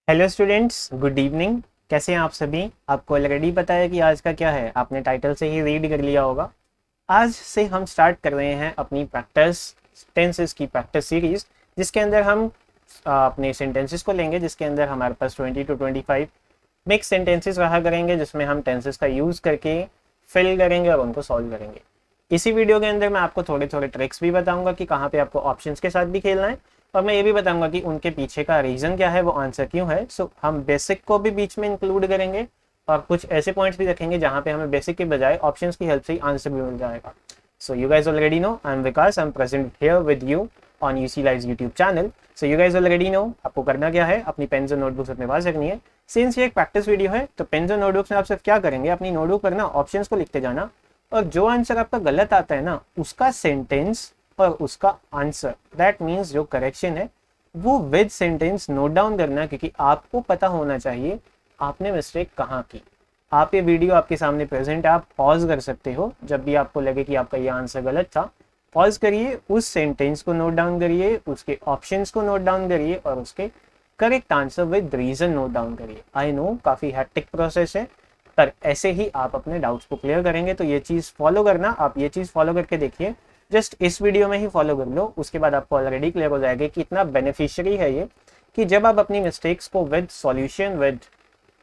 Hello students, good evening. कैसे हैं आप सभी? आपको ऑलरेडी पता है कि आज का क्या है, आपने टाइटल से ही रीड कर लिया होगा। आज से हम स्टार्ट कर रहे हैं अपनी प्रैक्टिस टेंसेस की प्रैक्टिस सीरीज, जिसके अंदर हम अपने सेंटेंसेस को लेंगे, जिसके अंदर हमारे पास 20 to 25 मिक्स सेंटेंसेस रहा करेंगे, जिसमें हम टेंसेस का यूज़ करके फिल करेंगे और उनको सॉल्व करेंगे। इसी वीडियो के अंदर मैं आपको थोड़े थोड़े ट्रिक्स भी बताऊंगा कि कहाँ पे आपको ऑप्शंस के साथ भी खेलना है, और मैं ये भी बताऊंगा कि उनके पीछे का रीज़न क्या है, वो आंसर क्यों है। सो हम बेसिक को भी बीच में इंक्लूड करेंगे और कुछ ऐसे पॉइंट्स भी रखेंगे जहाँ पे हमें बेसिक के बजाय ऑप्शंस की हेल्प से ही आंसर भी मिल जाएगा। So you guys already know, I am Vikas, I am present here with you on UC lives YouTube channel. So you guys already know, आपको करना क्या है, अपनी पेन्स और नोटबुक्स अपने पास रखनी है। सिंस ये एक प्रैक्टिस वीडियो है, तो पेन्स और नोटबुक्स में आप सिर्फ क्या करेंगे, अपनी नोटबुक पर ना ऑप्शंस को लिखते जाना, और जो आंसर आपका गलत आता है ना, उसका सेंटेंस और उसका आंसर, दैट मीन्स जो करेक्शन है, वो विद सेंटेंस नोट डाउन करना, क्योंकि आपको पता होना चाहिए आपने मिस्टेक कहाँ की। आप ये वीडियो आपके सामने प्रेजेंट है, आप पॉज कर सकते हो जब भी आपको लगे कि आपका ये आंसर गलत था। पॉज करिए, उस सेंटेंस को नोट डाउन करिए, उसके ऑप्शंस को नोट डाउन करिए और उसके correct answer with reason note down करिए। आई नो काफ़ी हैक्टिक प्रोसेस है, पर ऐसे ही आप अपने डाउट्स को क्लियर करेंगे। तो ये चीज़ फॉलो करना, आप ये चीज़ फॉलो करके देखिए, जस्ट इस वीडियो में ही फॉलो कर लो, उसके बाद आपको ऑलरेडी क्लियर हो जाएगा कि इतना बेनिफिशियरी है ये, कि जब आप अपनी मिस्टेक्स को with solution, with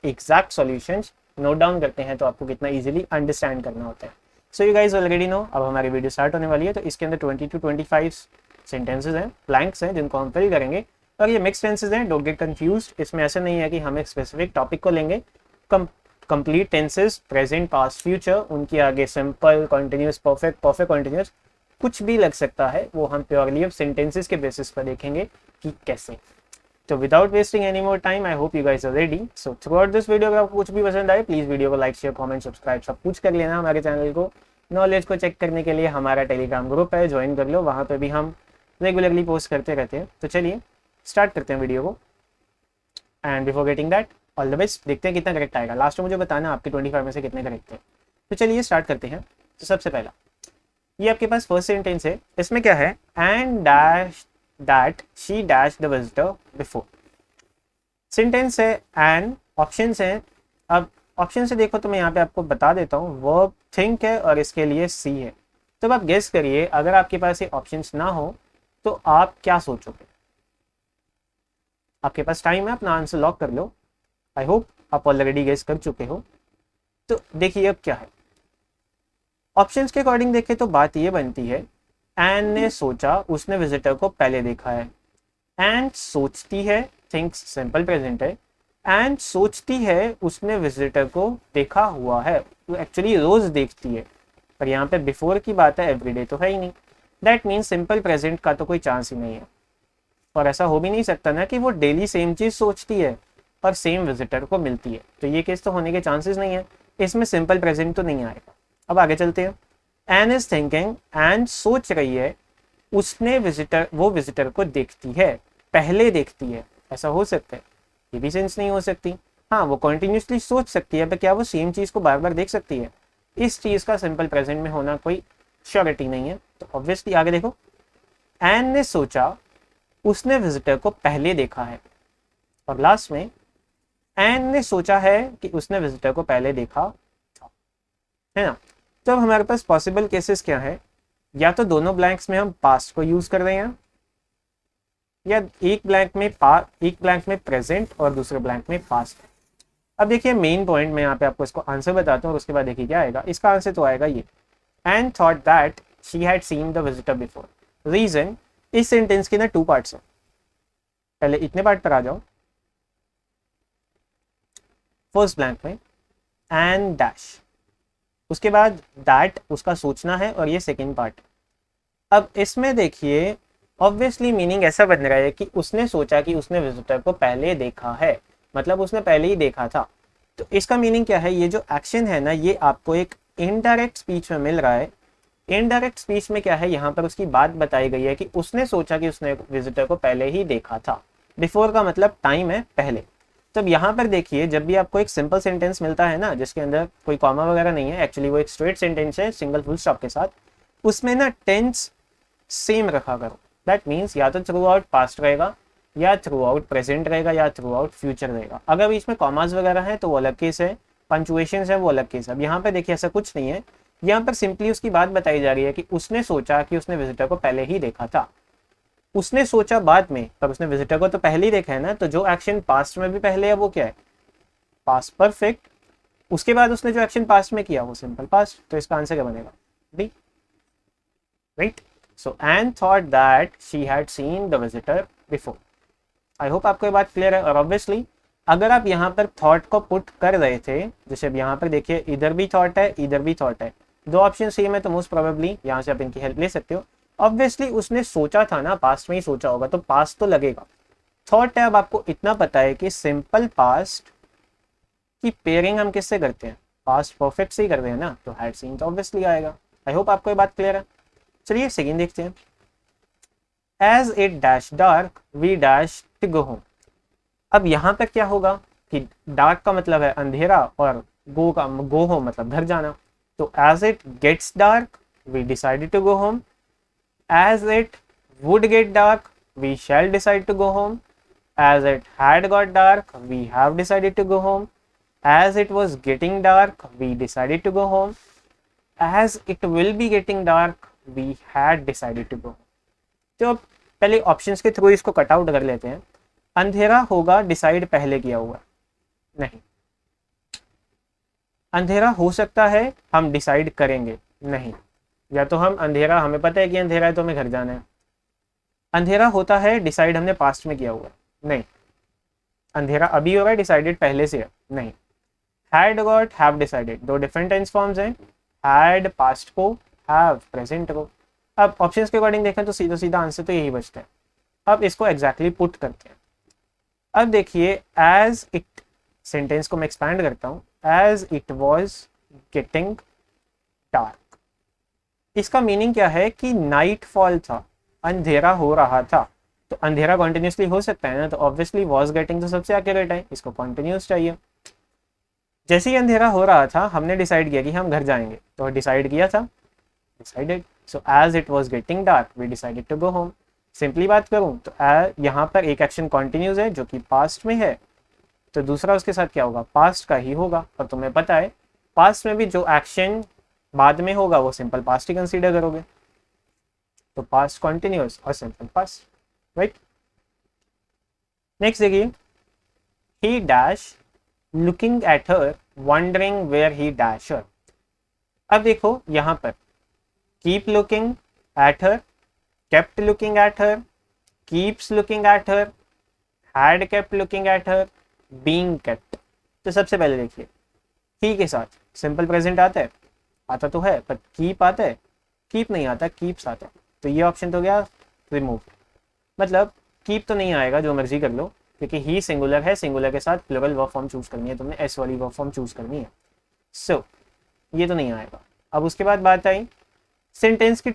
exact solutions note down करते हैं, तो आपको कितना इजीली अंडरस्टैंड करना होता है। So you guys already know, अब हमारी वीडियो स्टार्ट होने वाली है। तो इसके अंदर 20 to 25 सेंटेंसेज हैं, ब्लैंक्स हैं, जिनको हम फिल करेंगे, और ये मिक्स टेंसेज हैं, डोंट गेट कंफ्यूज्ड। इसमें ऐसा नहीं है कि हम एक स्पेसिफिक टॉपिक को लेंगे। Complete tenses, present, past, future, उनके आगे simple, continuous, perfect, perfect continuous, कुछ भी लग सकता है, वो हम प्योरली अब सेंटेंसेस के बेसिस पर देखेंगे कि कैसे। तो without wasting any more time, I hope you guys are ready. So throughout this video, अगर आपको कुछ भी पसंद आए, प्लीज वीडियो को लाइक, शेयर, कमेंट, सब्सक्राइब सब कुछ कर लेना। हमारे चैनल को, नॉलेज को चेक करने के लिए हमारा टेलीग्राम ग्रुप है, ज्वाइन कर लो, वहाँ पे भी हम रेगुलरली पोस्ट करते रहते हैं। तो चलिए स्टार्ट करते हैं वीडियो को, and before getting that, all the best. देखते हैं कितना करेक्ट आएगा, लास्ट में मुझे बताना आपके 25 में से कितने करेक्ट थे। तो चलिए स्टार्ट करते हैं। तो सबसे पहला, ये आपके पास फर्स्ट सेंटेंस है, इसमें क्या है, and dash that she dash the visitor before. Sentence है एंड, ऑप्शंस हैं। अब ऑप्शन से देखो तो मैं यहाँ पे आपको बता देता हूँ, वर्ब थिंक है और इसके लिए सी है। तो आप गेस करिए, अगर आपके पास ये ऑप्शंस ना हो तो आप क्या सोचोगे। आपके पास टाइम है, अपना आंसर लॉक कर लो। आई होप आप ऑलरेडी गेस कर चुके हो। तो देखिए अब क्या है, ऑप्शंस के अकॉर्डिंग देखें तो बात ये बनती है, एन ने सोचा, उसने विजिटर को पहले देखा है। एंड सोचती है, थिंक्स सिंपल प्रेजेंट है, एंड सोचती है उसने विजिटर को देखा हुआ है, वो एक्चुअली रोज देखती है, पर यहाँ पे बिफोर की बात है, एवरीडे तो है ही नहीं। दैट मीन्स सिंपल प्रेजेंट का तो कोई चांस ही नहीं है, और ऐसा हो भी नहीं सकता ना कि वो डेली सेम चीज सोचती है और सेम विजिटर को मिलती है। तो ये केस तो होने के चांसेस नहीं है, इसमें सिंपल प्रेजेंट तो नहीं आएगा। अब आगे चलते हैं। एन इज थिंकिंग, एंड सोच रही है, उसने विजिटर, वो विजिटर को देखती है, पहले देखती है। ऐसा हो सकता है, ये भी सेंस नहीं हो सकती। हाँ, वो कंटिन्यूसली सोच सकती है, पर क्या वो सेम चीज को बार बार देख सकती है? इस चीज का सिंपल प्रेजेंट में होना कोई श्योरिटी नहीं है। तो ऑब्वियसली आगे देखो, एन ने सोचा, उसने विजिटर को पहले देखा है, और लास्ट में एन ने सोचा है कि उसने विजिटर को पहले देखा है ना। तो अब हमारे पास पॉसिबल केसेस क्या है, या तो दोनों ब्लैंक्स में हम पास्ट को यूज कर रहे हैं, या एक ब्लैंक में प्रेजेंट और दूसरे ब्लैंक में पास्ट। अब देखिए मेन पॉइंट, मैं यहाँ पे आपको इसको आंसर बताता हूँ और उसके बाद देखिए क्या आएगा। इसका आंसर तो आएगा ये, and thought that she had seen the visitor before. Reason, इस सेंटेंस के ना 2 पार्ट्स हैं। पहले इतने पार्ट पर आ जाओ। फर्स्ट ब्लैंक में एंड डैश, उसके बाद दैट उसका सोचना है, और ये सेकेंड पार्ट। अब इसमें देखिए ऑब्वियसली मीनिंग ऐसा बन रहा है कि उसने सोचा कि उसने विजिटर को पहले देखा है, मतलब उसने पहले ही देखा था। तो इसका मीनिंग क्या है, ये जो एक्शन है ना, ये आपको एक इनडायरेक्ट स्पीच में मिल रहा है। इनडायरेक्ट स्पीच में क्या है, यहाँ पर उसकी बात बताई गई है कि उसने सोचा कि उसने विजिटर को पहले ही देखा था। बिफोर का मतलब टाइम है, पहले। तब यहाँ पर देखिए, जब भी आपको एक सिंपल सेंटेंस मिलता है ना, जिसके अंदर कोई कॉमा वगैरह नहीं है, एक्चुअली वो एक स्ट्रेट सेंटेंस है सिंगल फुल स्टॉप के साथ, उसमें ना टेंस सेम रखा करो। दैट मीन्स या तो थ्रू आउट पास्ट रहेगा, या थ्रू आउट प्रेजेंट रहेगा या थ्रू आउट फ्यूचर रहेगा। अगर बीच में कॉमास वगैरह है तो वो अलग केस है, पंचुएशन है वो अलग केस है। अब यहाँ पे देखिए ऐसा कुछ नहीं है, यहाँ पर सिंपली उसकी बात बताई जा रही है कि उसने सोचा कि उसने विजिटर को पहले ही देखा था। उसने सोचा बाद में, पर उसने विजिटर को तो पहले ही देखा है ना, तो जो एक्शन पास्ट में भी पहले है वो क्या है, पास्ट परफेक्ट। उसके बाद उसने जो एक्शन पास्ट में किया वो सिंपल पास्ट। तो इसका आंसर क्या बनेगा, D, right. So and thought that she had seen the visitor before. I hope आपको ये बात क्लियर है। और ऑब्वियसली अगर आप यहाँ पर थॉट को पुट कर रहे थे, जैसे अब यहाँ पर देखिए इधर भी थॉट है इधर भी थॉट है, दो ऑप्शन सेम है, तो मोस्ट प्रोबेबली यहाँ से आप इनकी हेल्प ले सकते हो। ऑब्वियसली उसने सोचा था ना, पास्ट में ही सोचा होगा, तो पास्ट तो लगेगा। थॉट है, अब आपको इतना पता है कि सिंपल पास्ट की पेयरिंग हम किससे करते हैं, पास्ट परफेक्ट से ही करते हैं ना, तो हैड सीन तो ऑब्वियसली आएगा। आई होप आपको ये बात क्लियर है। चलिए सेकंड देखते हैं। As it dash dark we dash to go home. अब यहाँ पर क्या होगा कि डार्क का मतलब है अंधेरा और गो होम मतलब घर जाना। तो as it gets dark we decided to go home, as it would get dark we shall decide to go home, as it had got dark we have decided to go home, as it was getting dark we decided to go home, as it will be getting dark we had decided to go home। तो अब पहले options के through इसको cut out कर लेते हैं। अंधेरा होगा डिसाइड पहले किया हुआ नहीं, अंधेरा हो सकता है हम डिसाइड करेंगे नहीं, या तो हम अंधेरा, हमें पता है कि अंधेरा है तो हमें घर जाना है। अंधेरा होता है डिसाइड हमने पास्ट में किया हुआ नहीं, अंधेरा अभी हो रहा है डिसाइडेड पहले से है नहीं। हैड गॉट हैव डिसाइडेड, दो डिफरेंट टेंस फॉर्म्स हैं, हैड पास्ट को, हैव प्रेजेंट को। अब ऑप्शंस के अकॉर्डिंग देखें तो सीधा सीधा आंसर तो यही बचता है। अब इसको एग्जैक्टली पुट करते हैं। अब देखिए एज इट, सेंटेंस को मैं एक्सपैंड करता हूँ, as it was getting dark, इसका मीनिंग क्या है कि नाइट फॉल था, अंधेरा हो रहा था। तो अंधेरा कॉन्टिन्यूसली हो सकता है ना, तो ऑब्वियसली वॉज गेटिंग तो सबसे एक्यूरेट है, इसको कॉन्टिन्यूस चाहिए। जैसे ही अंधेरा हो रहा था हमने डिसाइड किया कि हम घर जाएंगे, तो डिसाइड किया था, decided. So as it was getting dark we decided to go home. Simply बात करूँ तो यहाँ पर एक एक्शन कॉन्टिन्यूस है जो कि पास्ट में है, तो दूसरा उसके साथ क्या होगा, पास्ट का ही होगा। और तुम्हें पता है पास्ट में भी जो एक्शन बाद में होगा वो सिंपल पास्ट ही कंसीडर करोगे, तो पास्ट कॉन्टिन्यूअस और सिंपल पास्ट, राइट। नेक्स्ट देखिए, he dash looking at her wondering where he dash her. अब देखो यहाँ पर keep looking at her, kept looking at her, keeps looking at her, had kept looking at her, being kept. तो सबसे पहले देखिए ही के साथ सिंपल प्रेजेंट आता है, आता तो है, पर कीप आता है, कीप नहीं आता, कीप्स आता है। तो ये ऑप्शन तो गया रिमूव, मतलब कीप तो नहीं आएगा, जो मर्जी कर लो, क्योंकि ही सिंगुलर है, सिंगुलर के साथ प्लूरल वर्ब फॉर्म चूज करनी है, तुमने एस वाली वर्ब फॉर्म चूज करनी है। सो ये तो नहीं आएगा। अब उसके बाद बात आई सेंटेंस की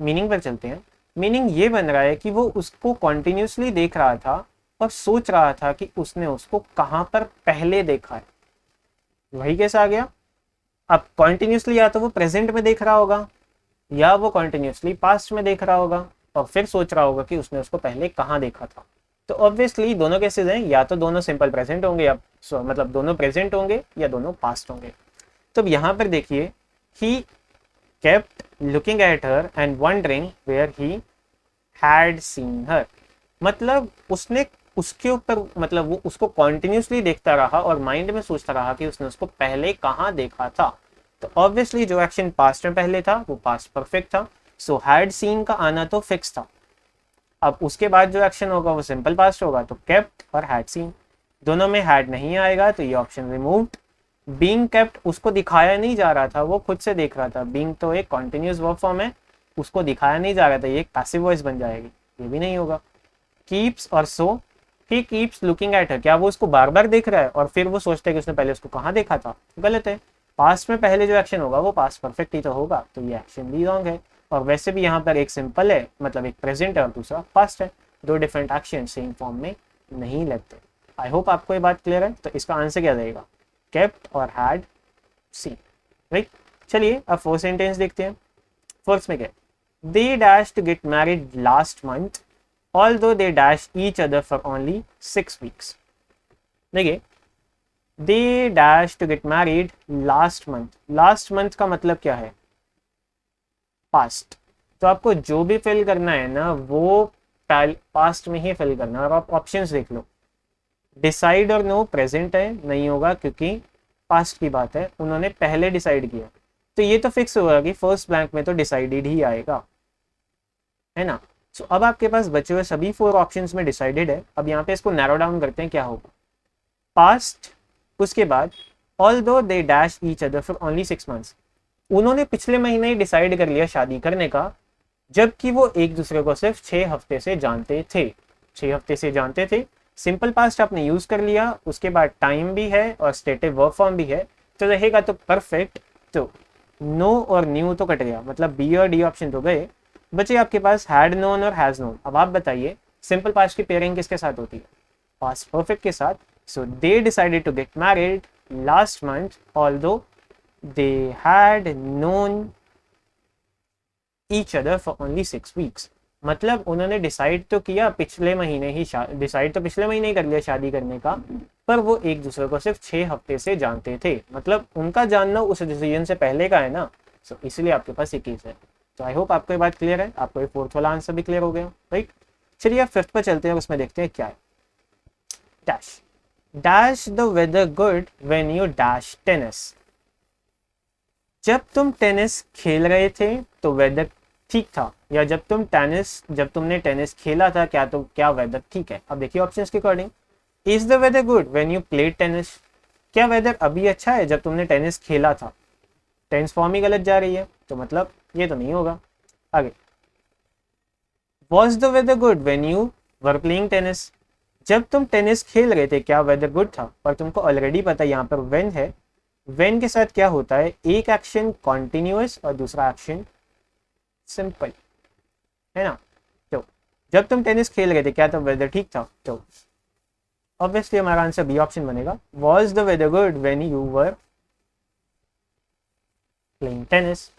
मीनिंग पर चलते हैं। मीनिंग ये बन रहा है कि वो उसको कॉन्टिन्यूसली देख रहा था और सोच रहा था कि उसने उसको कहाँ पर पहले देखा है। वही कैसा आ गया, अब कॉन्टिन्यूसली या तो वो प्रेजेंट में देख रहा होगा या वो कॉन्टिन्यूसली पास्ट में देख रहा होगा और फिर सोच रहा होगा कि उसने उसको पहले कहाँ देखा था। तो ऑब्वियसली दोनों केसेस हैं, या तो दोनों सिंपल प्रेजेंट होंगे या मतलब दोनों प्रेजेंट होंगे या दोनों पास्ट होंगे। तो यहाँ पर देखिए he kept looking at her and wondering where he had seen her, मतलब उसने उसके ऊपर, मतलब वो उसको कॉन्टिन्यूसली देखता रहा और माइंड में सोचता रहा कि उसने उसको पहले कहाँ देखा था। तो ऑब्वियसली जो एक्शन पास्ट में पहले था वो पास्ट परफेक्ट था, सो हैड सीन का आना तो फिक्स था। अब उसके बाद जो एक्शन होगा वो सिंपल पास्ट होगा, तो केप्ट और हैड सीन, दोनों में हैड नहीं आएगा तो ये ऑप्शन रिमूव्ड। बीइंग केप्ट उसको दिखाया नहीं जा रहा था, वो खुद से देख रहा था। बीइंग तो एक कॉन्टिन्यूस वर्ब फॉर्म है, उसको दिखाया नहीं जा रहा था, ये एक पैसिव वॉइस बन जाएगी, ये भी नहीं होगा। कीप्स और so, he keeps looking at her, क्या वो उसको बार बार देख रहा है और फिर वो सोचता है कि उसने पहले उसको कहाँ देखा था, गलत है। पास्ट में पहले जो एक्शन होगा वो पास्ट परफेक्ट ही तो होगा, तो ये एक्शन भी रॉन्ग है। और वैसे भी यहाँ पर एक सिंपल है, मतलब एक प्रेजेंट है और दूसरा पास्ट है, दो डिफरेंट एक्शन सेम फॉर्म में नहीं लगते। आई होप आपको ये बात क्लियर है। तो इसका आंसर क्या रहेगा, केप्ट और हैड सीन, राइट। चलिए अब फोर्थ सेंटेंस देखते हैं। फोर्थ में क्या, they dash to get married last month although they dashed each other for only 6 weeks. देखिए, they dashed to get married last month. last month का मतलब क्या है? पास्ट. तो आपको जो भी फिल करना है ना वो पास्ट में ही फिल करना है. और आप ऑप्शंस देख लो. डिसाइड और नो प्रेजेंट है, नहीं होगा क्योंकि पास्ट की बात है, उन्होंने पहले डिसाइड किया. तो ये तो फिक्स होगा कि फर्स्ट ब्लैंक में तो डिसाइडेड ही आएगा, है ना. सो अब आपके पास बचे हुए सभी 4 ऑप्शंस में डिसाइडेड है. अब यहाँ पे इसको नैरो डाउन करते हैं, क्या होगा. पास्ट, उसके बाद although they dash each other for only 6 months. उन्होंने पिछले महीने ही डिसाइड कर लिया शादी करने का, जबकि वो एक दूसरे को सिर्फ 6 हफ्ते से जानते थे. 6 हफ्ते से जानते थे. सिंपल पास्ट आपने यूज कर लिया, उसके बाद टाइम भी है और स्टेटिव वर्ब फॉर्म भी है, तो रहेगा तो परफेक्ट. तो नो और न्यू तो कट गया, मतलब बी और डी ऑप्शन तो गए. बचे आपके पास हैड नोन और हैज नोन. अब आप बताइए सिंपल पास्ट की पेयरिंग किसके साथ होती है? पास्ट परफेक्ट के साथ. So they decided to get married last month although they had known each other for only 6 weeks. मतलब उन्होंने डिसाइड तो किया पिछले महीने ही, डिसाइड तो पिछले महीने ही कर लिया शादी करने का, पर वो एक दूसरे को सिर्फ 6 हफ्ते से जानते थे. मतलब उनका जानना उस डिसीजन से पहले का है ना. सो इसलिए आपके पास ये केस है. तो आई होप आपको ये बात क्लियर है, आपको ये 4th वाला आंसर भी क्लियर हो गया, राइट. चलिए आप 5th पर चलते हैं, उसमें देखते हैं क्या है. Dash dash the weather good when you dash tennis. जब तुम टेनिस खेल रहे थे तो वेदर ठीक था, या जब तुमने टेनिस खेला था क्या वेदर ठीक है. अब देखिए ऑप्शंस के according. Is the weather good when you played tennis. क्या वेदर अभी अच्छा है जब तुमने टेनिस खेला था? टेंस फॉर्म ही गलत जा रही है, तो मतलब ये तो नहीं होगा. आगे. Was the weather good when you were playing tennis. जब तुम टेनिस खेल रहे थे क्या वेदर गुड था? और तुमको ऑलरेडी पता है यहाँ पर व्हेन है. व्हेन के साथ क्या होता है? एक एक्शन कॉन्टिन्यूअस और दूसरा एक्शन सिंपल, है ना. तो जब तुम टेनिस खेल रहे थे क्या तो वेदर ठीक था? तो ऑब्वियसली हमारा आंसर बी ऑप्शन बनेगा. Was the weather good when you were playing tennis.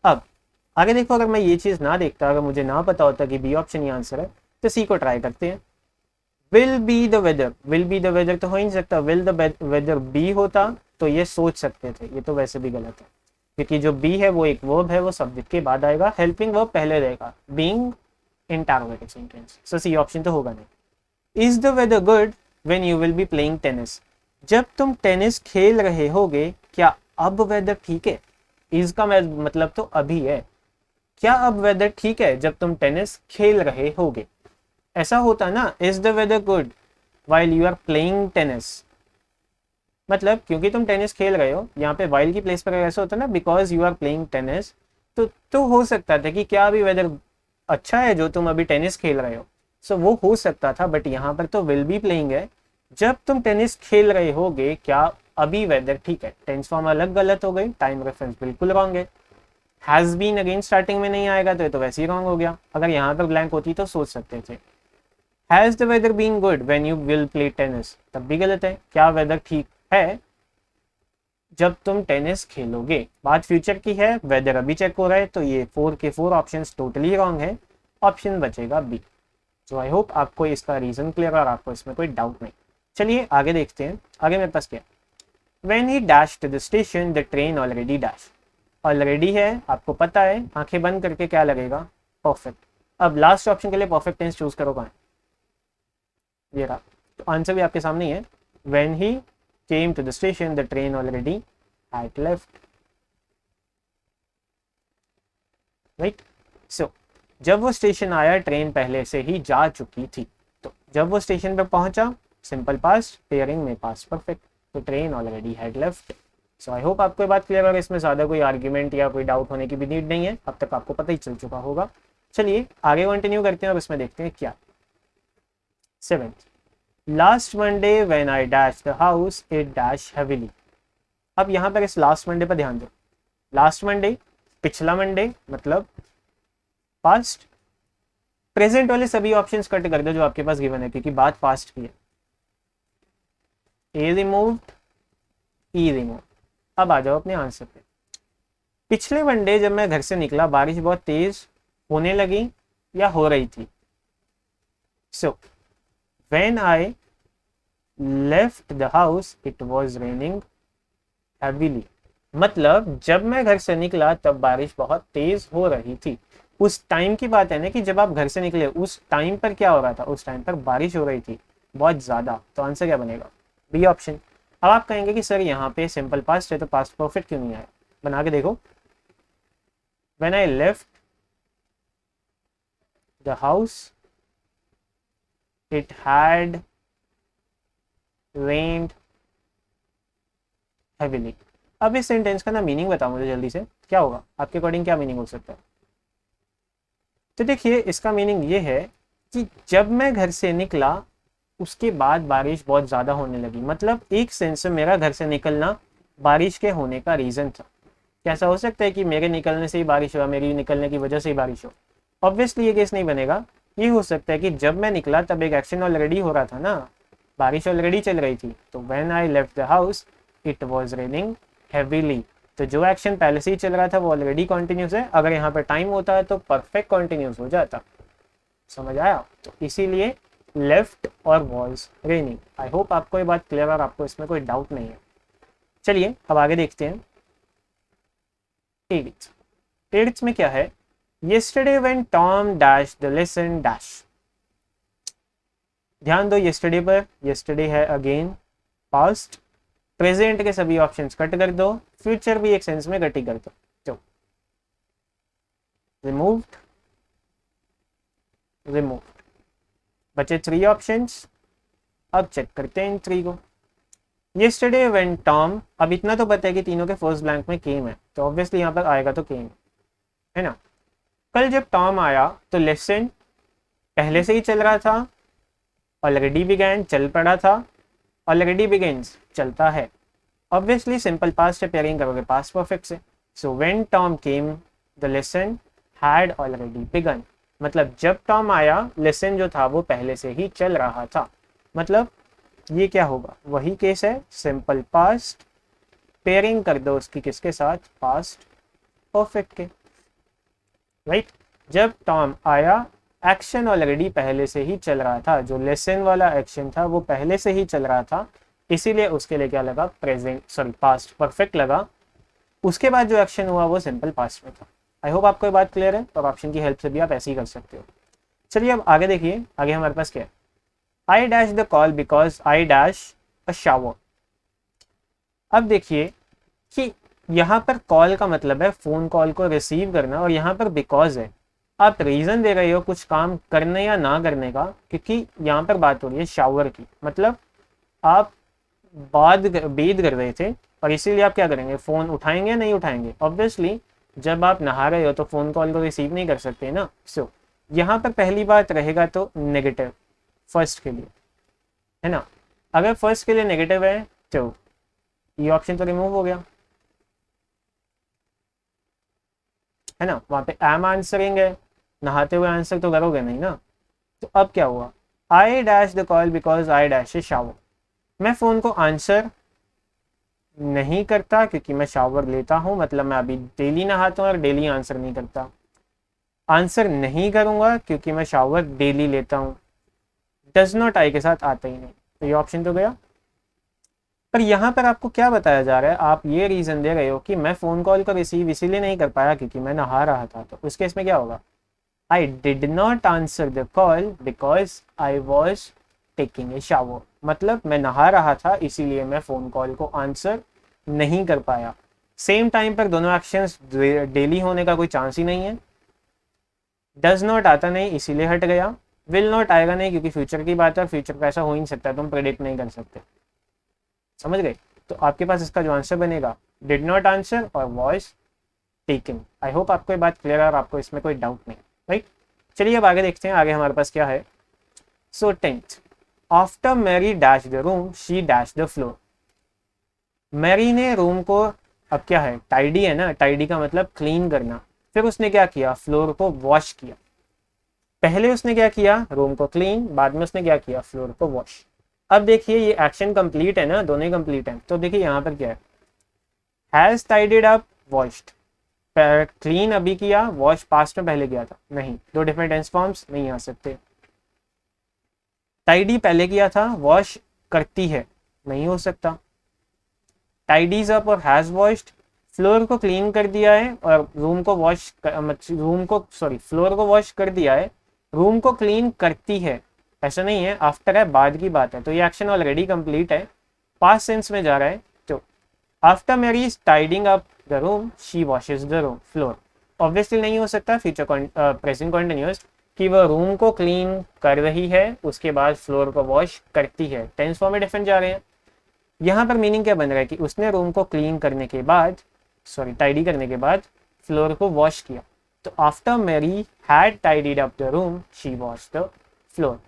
अब आगे देखो, अगर मैं ये चीज ना देखता, अगर मुझे ना पता होता कि बी ऑप्शन ही आंसर है, तो सी को ट्राई करते हैं. Will be the weather. Will be the weather तो हो ही नहीं सकता. विल द वेदर बी होता तो ये सोच सकते थे, ये तो वैसे भी गलत है, क्योंकि जो बी है वो एक वर्ब है, वो सब्जेक्ट के बाद आएगा, हेल्पिंग वर्ब पहले रहेगा, बीइंग इंटरोगेटिव सेंटेंस. सो सी ऑप्शन तो होगा नहीं. Is the weather good when you will be playing tennis. जब तुम टेनिस खेल रहे होगे क्या अब वेदर ठीक है? इज का मतलब तो अभी है. क्या अब वेदर ठीक है जब तुम टेनिस खेल रहे होगे? ऐसा होता ना, is the weather good while you are playing tennis. मतलब क्योंकि तुम टेनिस खेल रहे हो, यहाँ पे वाइल की प्लेस पर ऐसा होता है ना, because you are playing tennis. तो हो सकता था कि क्या अभी वेदर अच्छा है जो तुम अभी टेनिस खेल रहे हो. सो वो हो सकता था, बट यहाँ पर तो विल बी प्लेइंग है. जब तुम टेनिस खेल रहे होगे क्या अभी वेदर ठीक है. टेंस फॉर्म अलग गलत हो गई, टाइम रेफरेंस बिल्कुल रॉन्ग है. हैज बीन अगेन स्टार्टिंग में नहीं आएगा तो ये तो वैसे ही रॉन्ग हो गया. अगर यहाँ पर ब्लैंक होती तो सोच सकते थे. Has the weather been good when you will play tennis, तब भी गलत है. क्या वेदर ठीक है जब तुम टेनिस खेलोगे? बात फ्यूचर की है, वेदर अभी चेक हो रहा है, तो ये 4 के 4 ऑप्शंस टोटली रॉन्ग है. ऑप्शन बचेगा बी. सो आई होप आपको इसका रीजन क्लियर और आपको इसमें कोई डाउट नहीं. चलिए आगे देखते हैं. आगे मेरे पास क्या, when he dash to the station the train already dash. Already है, आपको पता है, आंखें बंद करके क्या लगेगा? परफेक्ट. अब लास्ट ऑप्शन के लिए परफेक्ट टेंस चूज करो कहाँ, ये रहा. तो आंसर भी आपके सामने ही है. When he came to the station the train already had left, right. so जब वो स्टेशन आया ट्रेन पहले से ही जा चुकी थी. तो जब वो स्टेशन पे पहुंचा, सिंपल पास्ट, पेयरिंग में पास्ट परफेक्ट, तो train already had left. So I hope आपको ये बात क्लियर होगा. इसमें ज़्यादा कोई आर्ग्यूमेंट या कोई डाउट होने की भी नीड नहीं है, अब तक आपको पता ही चल चुका होगा. चलिए आगे कंटिन्यू करते हैं और इसमें देखते हैं क्या. 7th. Last Monday when I dash the house it dash heavily. अब यहाँ पर इस लास्ट मंडे पर ध्यान दो. लास्ट मंडे, पिछला मंडे मतलब पास्ट. प्रेजेंट वाले सभी ऑप्शंस कट कर दो जो आपके पास गिवन है, क्योंकि बात पास्ट की है. ए रिमूव्ड, ई रिमूव. अब आ जाओ अपने आंसर पे. पिछले मंडे जब मैं घर से निकला बारिश बहुत तेज होने लगी या हो रही थी? So when I left the house it was raining heavily, मतलब जब मैं घर से निकला तब बारिश बहुत तेज हो रही थी। उस टाइम की बात है ना कि जब आप घर से निकले उस टाइम पर क्या हो रहा था, उस टाइम पर बारिश हो रही थी बहुत ज्यादा। तो आंसर क्या बनेगा, बी ऑप्शन। अब आप कहेंगे कि सर यहाँ पे सिंपल पास्ट है तो पास्ट परफेक्ट क्यों नहीं आया, बना के देखो। When I left the house it had rained heavily. अब इस सेंटेंस का ना मीनिंग बताओ मुझे जल्दी से, क्या होगा आपके अकॉर्डिंग, क्या मीनिंग हो सकता है। तो देखिए इसका मीनिंग ये है कि जब मैं घर से निकला उसके बाद बारिश बहुत ज़्यादा होने लगी। मतलब एक सेंस में मेरा घर से निकलना बारिश के होने का रीज़न था। कैसा हो सकता है कि मेरे निकलने से ही बारिश हुआ, मेरी निकलने की वजह से ही बारिश हो। ऑब्वियसली ये केस नहीं बनेगा। ये हो सकता है कि जब मैं निकला तब एक एक्शन ऑलरेडी हो रहा था ना, बारिश ऑलरेडी चल रही थी। तो when I left the house it was raining heavily, तो जो एक्शन पहले से ही चल रहा था वो ऑलरेडी कॉन्टिन्यूस है। अगर यहाँ पर टाइम होता है तो परफेक्ट कॉन्टिन्यूस हो जाता। समझ आया। तो इसीलिए लेफ्ट और वॉज रेनिंग। आई होप आपको ये बात क्लियर और आपको इसमें कोई डाउट नहीं है। चलिए अब आगे देखते हैं। एट्थ में क्या है, yesterday when Tom dash the lesson dash. ध्यान दो येस्टरडे पर, येस्टरडे है अगेन पास्ट। प्रेजेंट के सभी ऑप्शंस कट कर दो, फ्यूचर भी एक सेंस में कट ही कर दो। तो रिमूव्ड, रिमूव्ड, बचे 3 ऑप्शंस। अब चेक करते हैं इन 3 को। येस्टरडे व्हेन टॉम, अब इतना तो पता है कि तीनों के फर्स्ट ब्लैंक में केम है, तो ऑब्वियसली यहाँ पर आएगा तो केम है ना। कल जब टॉम आया तो लेसन पहले से ही चल रहा था, ऑलरेडी बिगैन चल पड़ा था, ऑलरेडी बिगिंस चलता है। ऑब्वियसली सिंपल पास्ट है, पेयरिंग करोगे पास्ट परफेक्ट से। So when Tom came the lesson had already begun, मतलब जब टॉम आया लेसन जो था वो पहले से ही चल रहा था। मतलब ये क्या होगा, वही केस है, सिंपल पास्ट, पेयरिंग कर दो उसकी किसके साथ, पास्ट परफेक्ट के, राइट। जब टॉम आया एक्शन ऑलरेडी पहले से ही चल रहा था, जो लेसन वाला एक्शन था वो पहले से ही चल रहा था, इसीलिए उसके लिए क्या लगा, प्रेजेंट सॉरी पास्ट परफेक्ट लगा। उसके बाद जो एक्शन हुआ वो सिंपल पास्ट में था। आई होप आपको ये बात क्लियर है, और ऑप्शन की हेल्प से भी आप ऐसे ही कर सकते हो। चलिए अब आगे देखिए, आगे हमारे पास क्या है। I dash the call because I dash a shower. अब देखिए कि यहाँ पर कॉल का मतलब है फोन कॉल को रिसीव करना, और यहाँ पर बिकॉज है, आप रीजन दे रहे हो कुछ काम करने या ना करने का, क्योंकि यहाँ पर बात हो रही है शावर की। मतलब आप बेद कर रहे थे और इसीलिए आप क्या करेंगे, फोन उठाएंगे या नहीं उठाएंगे। ऑब्वियसली जब आप नहा रहे हो तो फोन कॉल को रिसीव नहीं कर सकते ना। सो यहाँ पर पहली बात रहेगा तो नेगेटिव फर्स्ट के लिए, है ना। अगर फर्स्ट के लिए नेगेटिव है तो ये ऑप्शन तो रिमूव हो गया, है ना। वहां पे एम आंसरिंग है, नहाते हुए आंसर तो करोगे नहीं ना। तो अब क्या हुआ, I dash the call because I dash A shower. मैं फोन को आंसर नहीं करता क्योंकि मैं शावर लेता हूं, मतलब मैं अभी डेली नहाता हूं और डेली आंसर नहीं करता। आंसर नहीं करूंगा क्योंकि मैं शावर डेली लेता हूं। डज नॉट आई के साथ आता ही नहीं, तो ये ऑप्शन तो गया। पर यहाँ पर आपको क्या बताया जा रहा है, आप ये रीजन दे रहे हो कि मैं फोन कॉल को रिसीव इसीलिए नहीं कर पाया क्योंकि मैं नहा रहा था। तो उस केस में क्या होगा, I did not answer the call because I was taking a shower. मतलब मैं नहा रहा था इसीलिए मैं फोन कॉल को आंसर नहीं कर पाया। सेम टाइम पर दोनों एक्शंस डेली होने का कोई चांस ही नहीं है। डज नॉट आता नहीं इसीलिए हट गया, विल नॉट आएगा नहीं क्योंकि फ्यूचर की बात है, फ्यूचर का ऐसा हो ही नहीं सकता, तुम प्रेडिक्ट नहीं कर सकते। समझ गए। तो आपके पास इसका जो आंसर बनेगा डिड नॉट आंसर और वॉइस टेकन। आई होप आपको ये बात क्लियर है और आपको इसमें कोई डाउट नहीं, राइट। चलिए अब आगे देखते हैं, आगे हमारे पास क्या है। So 10th, after Mary dash the room she dash the floor. Mary ने रूम को, अब क्या है, टाइडी है ना, टाइडी का मतलब क्लीन करना। फिर उसने क्या किया, फ्लोर को वॉश किया। पहले उसने क्या किया, रूम को क्लीन, बाद में उसने क्या किया, फ्लोर को वॉश। अब देखिए ये एक्शन कंप्लीट है ना, दोनों ही कंप्लीट है। तो देखिए यहाँ पर क्या है, हैज टाइडिड अप वॉश्ड। क्लीन अभी किया, वॉश पास्ट में पहले किया था, नहीं, दो डिफरेंट टेंस फॉर्म्स नहीं आ सकते। टाइडी पहले किया था, वॉश करती है नहीं हो सकता। टाइडीज अप और हैज वॉश्ड, फ्लोर को क्लीन कर दिया है और रूम को वॉश फ्लोर को वॉश कर दिया है, रूम को क्लीन करती है ऐसा नहीं है, आफ्टर है, बाद की बात है, तो ये एक्शन ऑलरेडी कंप्लीट है, पास्ट सेंस में जा रहा है। तो after Mary is tidying up the room she washes the room floor, obviously नहीं हो सकता फ्यूचर प्रेजेंट कॉन्टिन्यूअस कि वह रूम को क्लीन कर रही है उसके बाद फ्लोर को वॉश करती है, टेंस फॉर्म में डिफरेंट जा रहे हैं। यहाँ पर मीनिंग क्या बन रहा है कि उसने रूम को क्लीन करने के बाद टाइडी करने के बाद फ्लोर को वॉश किया, तो after Mary had tidied up the room she wash the floor.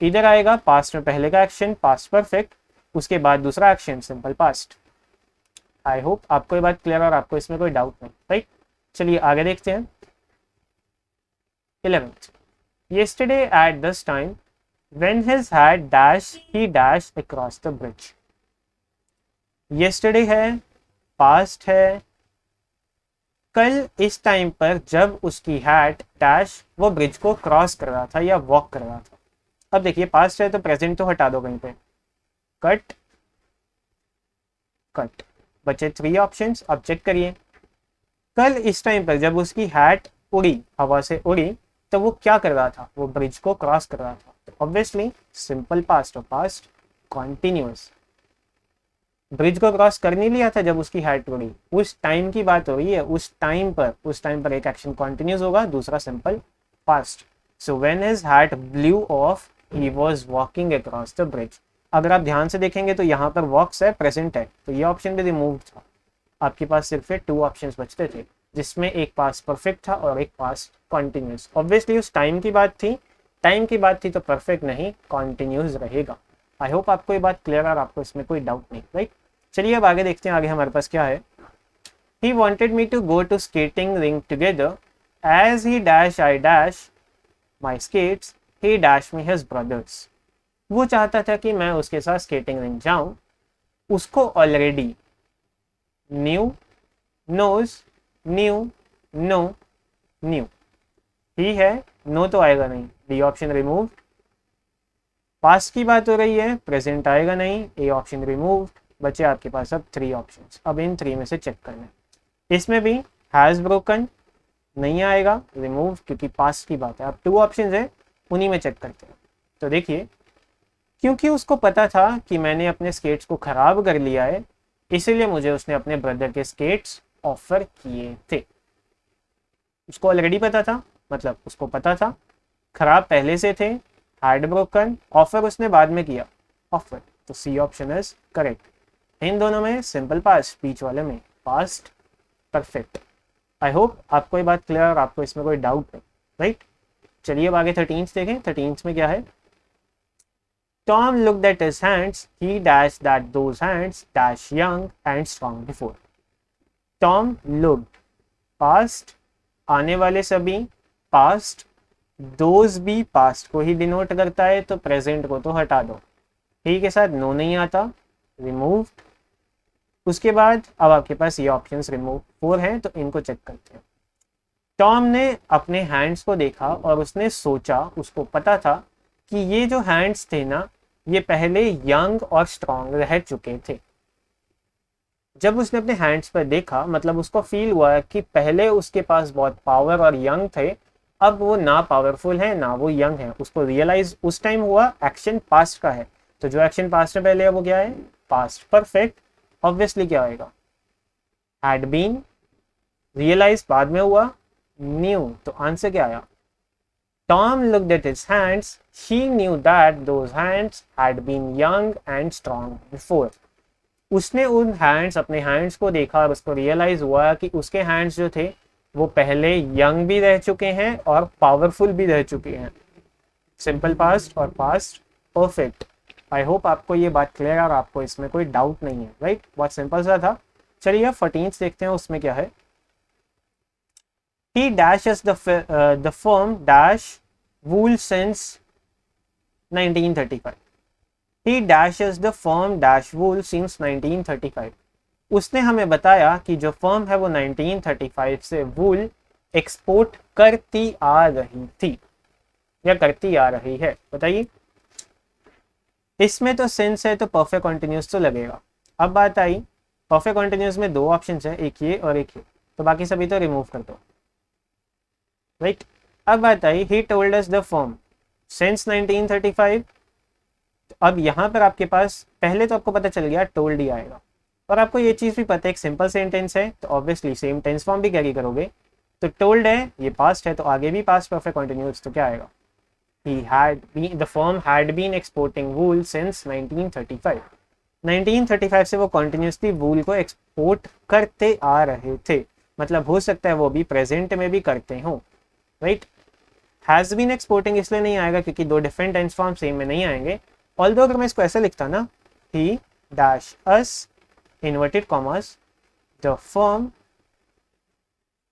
इधर आएगा पास्ट में पहले का एक्शन पास्ट परफेक्ट, उसके बाद दूसरा एक्शन सिंपल पास्ट। आई होप आपको ये बात क्लियर और आपको इसमें कोई डाउट नहीं, राइट। चलिए आगे देखते हैं। 11th, yesterday at this time when his had dashed he dashed across the bridge। yesterday है, पास्ट है, कल इस टाइम पर जब उसकी हैट डैश वो ब्रिज को क्रॉस कर रहा था या वॉक कर रहा था। अब देखिए पास्ट है तो प्रेजेंट तो हटा दो कहीं पे, कट कट, बचे 3 ऑप्शंस। अब चेक करिए, कल इस टाइम पर जब उसकी हैट उड़ी, हवा से उड़ी, तो वो क्या कर रहा था, वो ब्रिज को क्रॉस कर रहा था, तो ऑब्वियसली सिंपल पास्ट और पास्ट कॉन्टिन्यूअस। ब्रिज को क्रॉस कर नहीं लिया था जब उसकी हैट उड़ी, उस टाइम की बात हो रही है, उस टाइम पर एक एक्शन कॉन्टिन्यूस होगा, दूसरा simple past. So when his hat blue of he was walking across the bridge. अगर आप ध्यान से देखेंगे तो यहाँ पर वॉक्स है, प्रेजेंट है, तो ये ऑप्शन भी रिमूव था। आपके पास सिर्फ 2 ऑप्शंस बचते थे जिसमें एक पास्ट परफेक्ट था और एक पास्ट कॉन्टिन्यूस। ऑब्वियसली उस टाइम की बात थी, तो परफेक्ट नहीं कॉन्टिन्यूस रहेगा। आई होप आपको ये बात क्लियर और आपको इसमें कोई डाउट नहीं, राइट। चलिए अब आगे देखते हैं, आगे हमारे पास क्या है। He wanted me to go to skating rink together. As he dash I dash my skates, he dashed me his brothers। वो चाहता था कि मैं उसके साथ स्केटिंग रिंक जाऊं, उसको already knew, knows, knew, know, knew ही है, नो तो आएगा नहीं, डी ऑप्शन रिमूव। पास्ट की बात हो रही है, प्रेजेंट आएगा नहीं, ए ऑप्शन रिमूव। बचे आपके पास अब 3 ऑप्शंस, अब इन 3 में से चेक करना है। इसमें भी हैज ब्रोकन नहीं आएगा, रिमूव, क्योंकि पास्ट की बात है। अब 2 ऑप्शंस है, उन्हीं में चेक करते हैं। तो देखिए, क्योंकि उसको पता था कि मैंने अपने स्केट्स को खराब कर लिया है, इसीलिए मुझे उसने अपने ब्रदर के स्केट्स ऑफर किए थे। उसको ऑलरेडी पता था, मतलब उसको पता था खराब पहले से थे, हैड ब्रोकन, ऑफर उसने बाद में किया, ऑफर, तो सी ऑप्शन इज करेक्ट। इन दोनों में सिंपल पास्ट, बीच वाले में पास्ट परफेक्ट। आई होप आपको ये बात क्लियर और आपको इसमें कोई डाउट नहीं, राइट। चलिए अब आगे 13th देखें। 13th में क्या है। Tom looked at his hands. He dashed that those hands dash young and strong before. Tom looked, past, आने वाले सभी past, those भी past को ही डिनोट करता है, तो प्रेजेंट को तो हटा दो। ही के साथ नो नहीं आता, रिमूव्ड। उसके बाद अब आपके पास ये ऑप्शंस रिमूव 4 हैं, तो इनको चेक करते हैं। टॉम ने अपने हैंड्स को देखा और उसने सोचा, उसको पता था कि ये जो हैंड्स थे ना, ये पहले यंग और स्ट्रॉन्ग रह चुके थे। जब उसने अपने हैंड्स पर देखा, मतलब उसको फील हुआ कि पहले उसके पास बहुत पावर और यंग थे, अब वो ना पावरफुल है ना वो यंग है। उसको रियलाइज उस टाइम हुआ, एक्शन पास्ट का है, तो जो एक्शन पास्ट में पहले है वो क्या है, पास्ट परफेक्ट। ऑब्वियसली क्या आएगा, हैड बीन। रियलाइज बाद में हुआ, न्यू, तो आंसर क्या आया। Tom looked at his hands. She knew that those hands had been young and strong before. उसने उन हैंड्स, अपने हैंड्स को देखा और उसको रियलाइज हुआ कि उसके हैंड्स जो थे वो पहले यंग भी रह चुके हैं और पावरफुल भी रह चुके हैं। सिंपल पास्ट और पास्ट परफेक्ट। आई होप आपको ये बात क्लियर और आपको इसमें कोई डाउट नहीं है, राइट। बहुत सिंपल सा था। चलिए अब 14th देखते हैं, उसमें क्या है। He dashes the firm dash wool since 1935. He dashes the firm dash wool since 1935. उसने हमें बताया कि जो फर्म है वो 1935 से वूल एक्सपोर्ट करती आ रही थी या करती आ रही है। बताइए, इसमें तो सिंस है तो परफेक्ट कॉन्टिन्यूस तो लगेगा। अब बात आई परफेक्ट कॉन्टिन्यूस में दो ऑप्शन है, एक ये और एक ये, तो बाकी सभी तो रिमूव कर दो, राइट। अब बात आई he told us the form since 1935। अब यहाँ पर आपके पास पहले तो आपको पता चल गया टोल्ड ही आएगा, और आपको ये चीज़ भी पता है एक सिंपल सेंटेंस है तो ऑब्वियसली सेम टेंस फॉर्म भी कैरी करोगे। तो टोल्ड है, ये पास्ट है तो आगे भी पास्ट परफेक्ट कंटिन्यूअस, तो क्या आएगा, the firm had been exporting wool since 1935। 1935 से वो कंटिन्यूसली वूल को एक्सपोर्ट करते आ रहे थे, मतलब हो सकता है वो भी प्रेजेंट में भी करते हो, राइट। हैज़ बीन एक्सपोर्टिंग इसलिए नहीं आएगा क्योंकि दो डिफरेंट टेंस फॉर्म सेम में नहीं आएंगे। ऑल्दो अगर मैं इसको ऐसा लिखता ना, ही dash us inverted commas the firm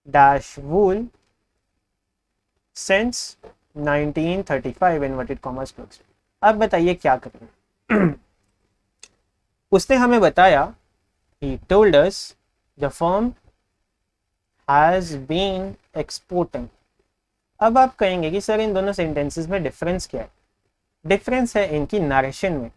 dash wool since 1935 inverted commas close. अब बताइए क्या करें। उसने हमें बताया he told us the firm has been exporting। अब आप कहेंगे कि सर इन दोनों सेंटेंसेस में डिफरेंस क्या है। डिफरेंस है इनकी नरेशन में,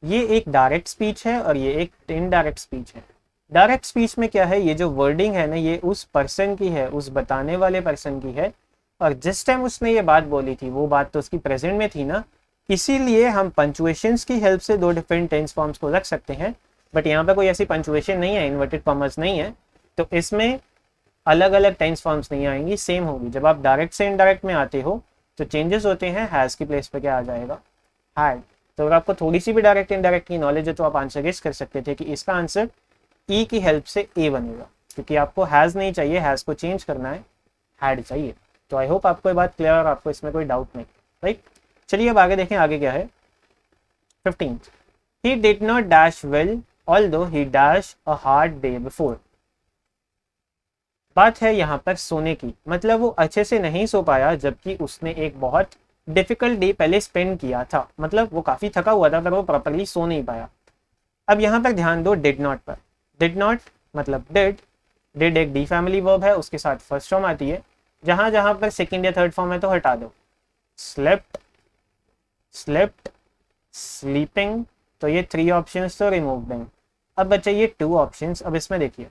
ये एक डायरेक्ट स्पीच है और ये एक इनडायरेक्ट स्पीच है। डायरेक्ट स्पीच में क्या है, ये जो वर्डिंग है ना ये उस पर्सन की है, उस बताने वाले पर्सन की है, और जिस टाइम उसने ये बात बोली थी वो बात तो उसकी प्रेजेंट में थी ना, इसीलिए हम पंचुएशंस की हेल्प से दो डिफरेंट टेंस फॉर्म्स को रख सकते हैं। बट यहाँ पे कोई ऐसी पंचुएशन नहीं है, इन्वर्टेड कॉमर्स नहीं है, तो इसमें अलग अलग टेंस फॉर्म्स नहीं आएंगी, सेम होगी। जब आप डायरेक्ट से इनडायरेक्ट में आते हो तो चेंजेस होते हैं, हैज़ की प्लेस पे क्या आ जाएगा, हैड। तो अगर आपको थोड़ी सी भी डायरेक्ट इनडायरेक्ट की नॉलेज है तो आप आंसर गेस कर सकते थे कि इसका आंसर ई की हेल्प से ए बनेगा, क्योंकि आपको हैज़ नहीं चाहिए, हैज़ को चेंज करना है, हैड चाहिए। तो आई होप आपको ये बात क्लियर और आपको इसमें कोई डाउट नहीं, राइट। चलिए अब आगे देखें, आगे क्या है। 15th, he did not dash well although he dashed a hard day before। बात है यहाँ पर सोने की, मतलब वो अच्छे से नहीं सो पाया जबकि उसने एक बहुत डिफिकल्ट डे पहले स्पेंड किया था, मतलब वो काफी थका हुआ था पर वो प्रॉपरली सो नहीं पाया। अब यहाँ पर ध्यान दो डिड नॉट पर। डिड नॉट मतलब डिड एक डी फैमिली वर्ब है, उसके साथ फर्स्ट फॉर्म आती है, जहां जहां पर सेकंड या थर्ड फॉर्म है तो हटा दो। स्लेप्ट, स्लेप्ट, स्लीपिंग, तो ये 3 ऑप्शंस तो रिमूव दें। अब बच्चे ये 2 ऑप्शंस, अब इसमें देखिए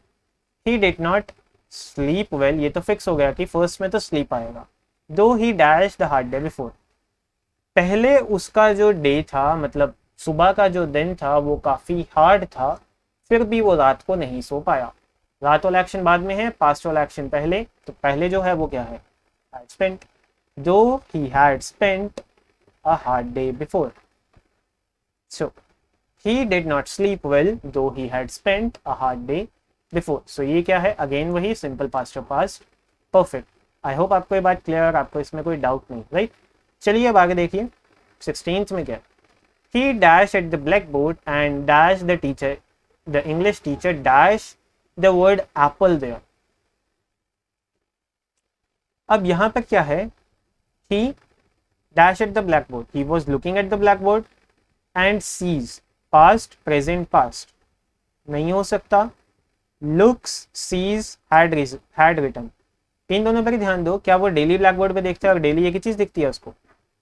he did not sleep well, ये तो फिक्स हो गया कि फर्स्ट में तो स्लीप आएगा। दो ही dash the hard day before, पहले उसका जो डे था मतलब सुबह का जो दिन था वो काफी हार्ड था, फिर भी वो रात को नहीं सो पाया। रात वाला एक्शन बाद में है, पास्ट वाला एक्शन पहले, तो पहले जो है वो क्या है, had spent, though he had spent a hard day before, so he did not sleep well though he had spent a hard day before। so ये क्या है, अगेन वही सिंपल पास्ट और पास्ट परफेक्ट। आई होप आपको ये बात clear, आपको इसमें कोई डाउट नहीं, राइट। चलिए अब आगे देखिए 16th में क्या, he dashed at the blackboard and dashed the teacher, the English teacher dashed the word apple there। अब यहां पर क्या है, he dashed at the blackboard, he was looking at the blackboard and sees, past present past नहीं हो सकता, looks sees had written। इन दोनों पर ध्यान दो, क्या वो डेली ब्लैक बोर्ड पे देखते हैं और डेली एक ही चीज दिखती है उसको,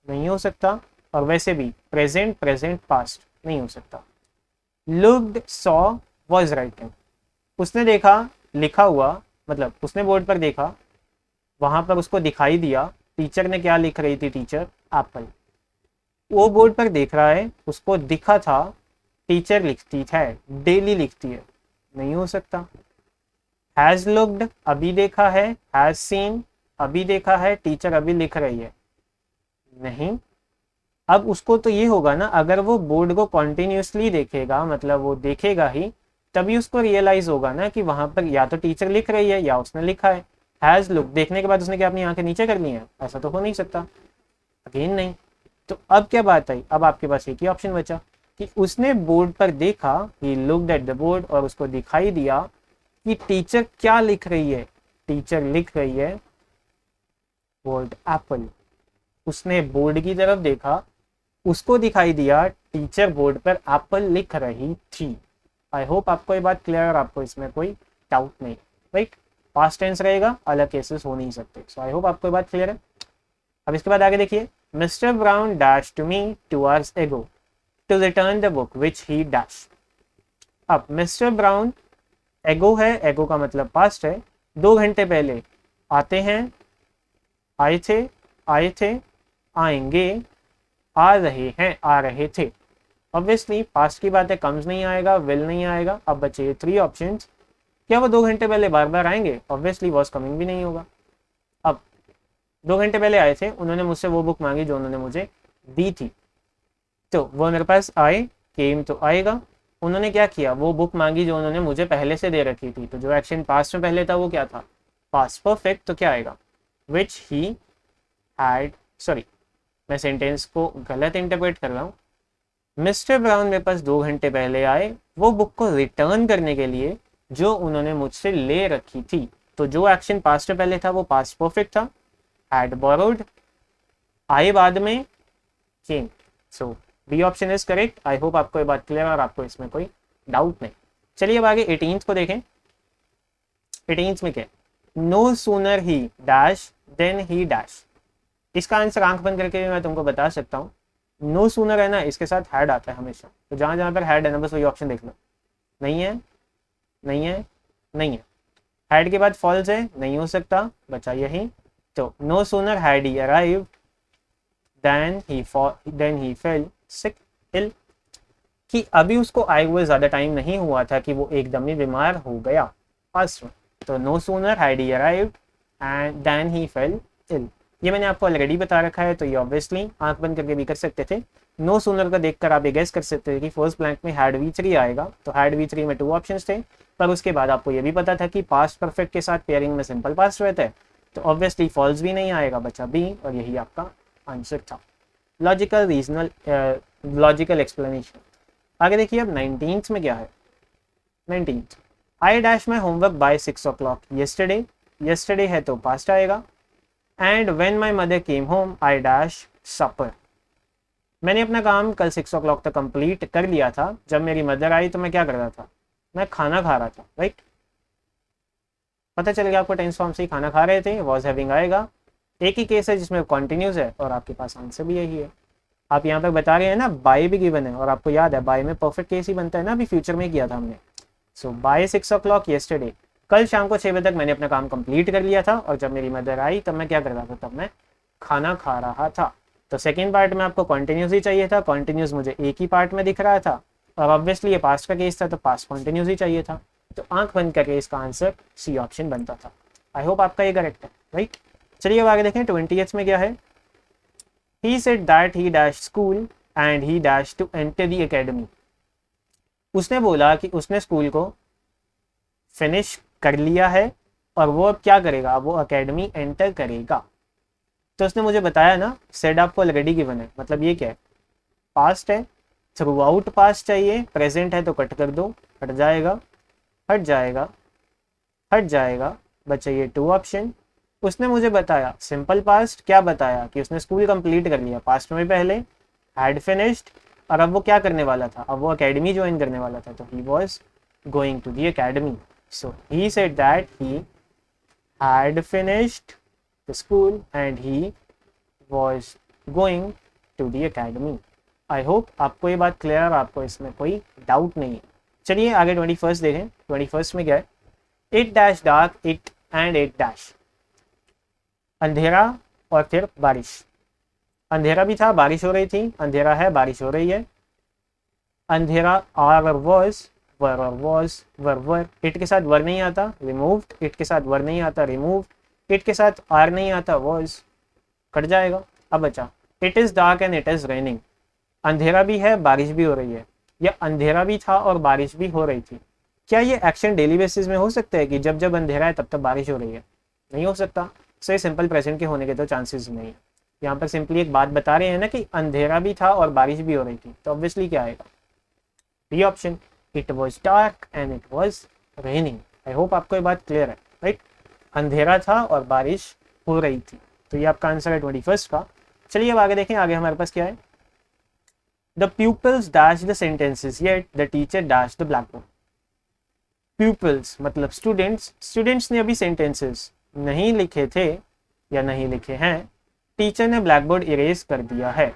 नहीं हो सकता। और वैसे भी प्रेजेंट प्रेजेंट पास्ट नहीं हो सकता। लुक्ड सॉ वाज राइटिंग, उसने देखा लिखा हुआ, मतलब उसने बोर्ड पर देखा, वहां पर उसको दिखाई दिया टीचर ने क्या लिख रही थी, टीचर एप्पल। वो बोर्ड पर देख रहा है, उसको दिखा था टीचर लिखती है, डेली लिखती है, नहीं हो सकता। हैज लुक्ड अभी देखा है, हैज सीन अभी देखा है, टीचर अभी लिख रही है, नहीं। अब उसको तो ये होगा ना, अगर वो बोर्ड को कॉन्टिन्यूसली देखेगा, मतलब वो देखेगा ही तभी उसको रियलाइज होगा ना कि वहां पर या तो टीचर लिख रही है या उसने लिखा है। हैज लुक देखने के बाद उसने क्या अपनी आंखें नीचे कर ली हैं, ऐसा तो हो नहीं सकता, अगेन नहीं। तो अब क्या बात आई, अब आपके पास एक ही ऑप्शन बचा कि उसने बोर्ड पर देखा, he looked at the board, और उसको दिखाई दिया कि टीचर क्या लिख रही है, टीचर लिख रही है वर्ड एप्पल। उसने बोर्ड की तरफ देखा, उसको दिखाई दिया टीचर बोर्ड पर एप्पल लिख रही थी। आई होप आपको ये बात क्लियर, आपको इसमें कोई डाउट नहीं, राइट। पास्ट टेंस रहेगा, अलग केसेस हो नहीं सकते। सो आई होप आपको ये बात क्लियर है। अब इसके बाद आगे देखिए mister Brown dash to me 2 hours ago to return the book which he dash. अब मिस्टर ब्राउन एगो है, एगो का मतलब पास्ट है, 2 घंटे पहले आते हैं, आए थे, आएंगे, आ रहे हैं, आ रहे थे। ऑब्वियसली पास्ट की बात है, कम्स नहीं आएगा, विल नहीं आएगा। अब बचे 3 ऑप्शंस। क्या वो 2 घंटे पहले बार बार आएंगे? ऑब्वियसली वॉज कमिंग भी नहीं होगा। अब 2 घंटे पहले आए थे, उन्होंने मुझसे वो बुक मांगी जो उन्होंने मुझे दी थी, तो वो मेरे पास आए, केम तो आएगा। उन्होंने क्या किया? वो बुक मांगी जो उन्होंने मुझे पहले से दे रखी थी, तो जो एक्शन पास्ट में पहले था वो क्या था? Past perfect. तो क्या आएगा? विच ही हैड, सॉरी मैं सेंटेंस को गलत इंटरप्रेट कर रहा हूँ। मिस्टर ब्राउन मेरे पास 2 घंटे पहले आए वो बुक को रिटर्न करने के लिए जो उन्होंने मुझसे ले रखी थी। तो जो एक्शन पास्ट में पहले था वो पास्ट परफेक्ट था, हैड बोरोड। आए बाद में, came. So B option is correct. I hope आपको ये बात क्लियर और आपको इसमें कोई डाउट नहीं। चलिए अब आगे 18th को देखें। 18th में क्या? No sooner he dash then he dash. इसका आंसर आंख बंद करके भी मैं तुमको बता सकता हूँ। नो सूनर है ना, इसके साथ हैड आता है हमेशा, तो जहां जहां पर हैड है ना बस वही ऑप्शन देख लो। नहीं है, नहीं है, नहीं है। हैड के बाद फॉल्स है, नहीं हो सकता, बचा यही। तो no sooner had he arrived then he fell sick, ill, कि अभी उसको आए हुए ज्यादा टाइम नहीं हुआ था कि वो एकदम ही बीमार हो गया, पास्ट में। तो no sooner had he arrived and then he fell ill. ये मैंने आपको ऑलरेडी बता रखा है, तो ये ऑब्वियसली आंख बंद करके भी कर सकते थे। नो सूनर का देखकर आप ये गेस कर सकते थे कि फर्स्ट ब्लैंक में हैड V3 आएगा। तो हैड V3 में 2 ऑप्शंस थे, पर उसके बाद आपको ये भी पता था कि पास्ट परफेक्ट के साथ पेयरिंग में सिंपल पास्ट रहता है, तो ऑब्वियसली फॉल्स भी नहीं आएगा, बचा बी, और यही आपका आंसर था। Logical explanation. आगे देखिए अब 19th में क्या है। 19th, I dash my homework by 6 o'clock yesterday। yesterday है तो पास्ट आएगा। And when my mother came home I dash supper. मैंने अपना काम कल 6 o'clock तक कंप्लीट कर लिया था। जब मेरी मदर आई तो मैं क्या कर रहा था? मैं खाना खा रहा था, राइट। पता चल गया आपको, टेंस फॉर्म से ही खाना खा रहे थे, वॉज हैविंग आएगा। एक ही केस है जिसमें कॉन्टिन्यूस है और आपके पास आंसर भी यही है। आप यहाँ पर बता रहे हैं ना बाय भी गिवन है, और आपको याद है बाय में परफेक्ट केस ही बनता है ना, अभी फ्यूचर में किया था हमने। सो बाय 6 o'clock yesterday, कल शाम को 6 बजे तक मैंने अपना काम कंप्लीट कर लिया था, और जब मेरी मदर आई तब मैं क्या कर रहा था? तब मैं खाना खा रहा था। तो सेकेंड पार्ट में आपको कॉन्टिन्यूस ही चाहिए था, कॉन्टिन्यूस मुझे एक ही पार्ट में दिख रहा था, और ऑब्वियसली ये पास्ट का केस था तो पास्ट कॉन्टिन्यूस ही चाहिए था, तो आंख बंद करके इसका आंसर सी ऑप्शन बनता था। आई होप आपका ये करेक्ट है, राइट। चलिए अब आगे देखें 20th में क्या है। He said that he dashed school and he dashed to enter the academy। उसने बोला कि उसने स्कूल को फिनिश कर लिया है और वो अब क्या करेगा? वो अकेडमी एंटर करेगा। तो उसने मुझे बताया ना, सेड आपको ऑलरेडी गिवन है, मतलब ये क्या है? पास्ट है, थ्रू आउट पास्ट चाहिए, प्रेजेंट है तो कट कर दो, हट जाएगा, हट जाएगा, हट जाएगा, बचे ये 2 ऑप्शन। उसने मुझे बताया सिंपल पास्ट, क्या बताया? कि उसने स्कूल कंप्लीट कर लिया, पास्ट में पहले हैड फिनिश्ड, और अब वो क्या करने वाला था? अब वो अकेडमी ज्वाइन करने वाला था, तो he was going to the academy. So he said that he had finished the school and he was going to the academy. I hope आपको ये बात क्लियर, आपको इसमें कोई डाउट नहीं है। चलिए आगे 21st देखें। 21st में क्या है? It dash dark it and it dash. अंधेरा और फिर बारिश। अंधेरा भी था, बारिश हो रही थी, अंधेरा है, बारिश हो रही है। अंधेरा आर और वॉज, वर और वॉज, वर। इट के साथ वर नहीं आता, रिमूव्ड। इट के साथ वर नहीं आता, रिमूव्ड। इट के साथ आर नहीं आता, वॉज, कट जाएगा। अब बचा it is dark and it is raining. अंधेरा भी है, बारिश भी हो रही है, या अंधेरा भी था और बारिश भी हो रही थी। क्या ये एक्शन डेली बेसिस में हो सकता है कि जब जब अंधेरा है तब तब बारिश हो रही है? नहीं हो सकता। सो ये सिंपल प्रेजेंट के होने के तो चांसेस नहीं है। यहाँ पर सिंपली एक बात बता रहे हैं ना कि अंधेरा भी था और बारिश भी हो रही थी, तो ऑब्वियसली क्या आएगा? B option, it was dark and it was raining. I hope आपको ये बात क्लियर है, राइट। अंधेरा था और बारिश हो रही थी, तो ये आपका आंसर है 21st का। चलिए अब आगे देखें, आगे हमारे पास क्या है। The pupils dash the sentences yet the teacher dash the blackboard। pupils मतलब स्टूडेंट्स, स्टूडेंट्स ने अभी सेंटेंसेस नहीं लिखे थे या नहीं लिखे हैं, टीचर ने ब्लैक बोर्ड इरेज कर दिया है।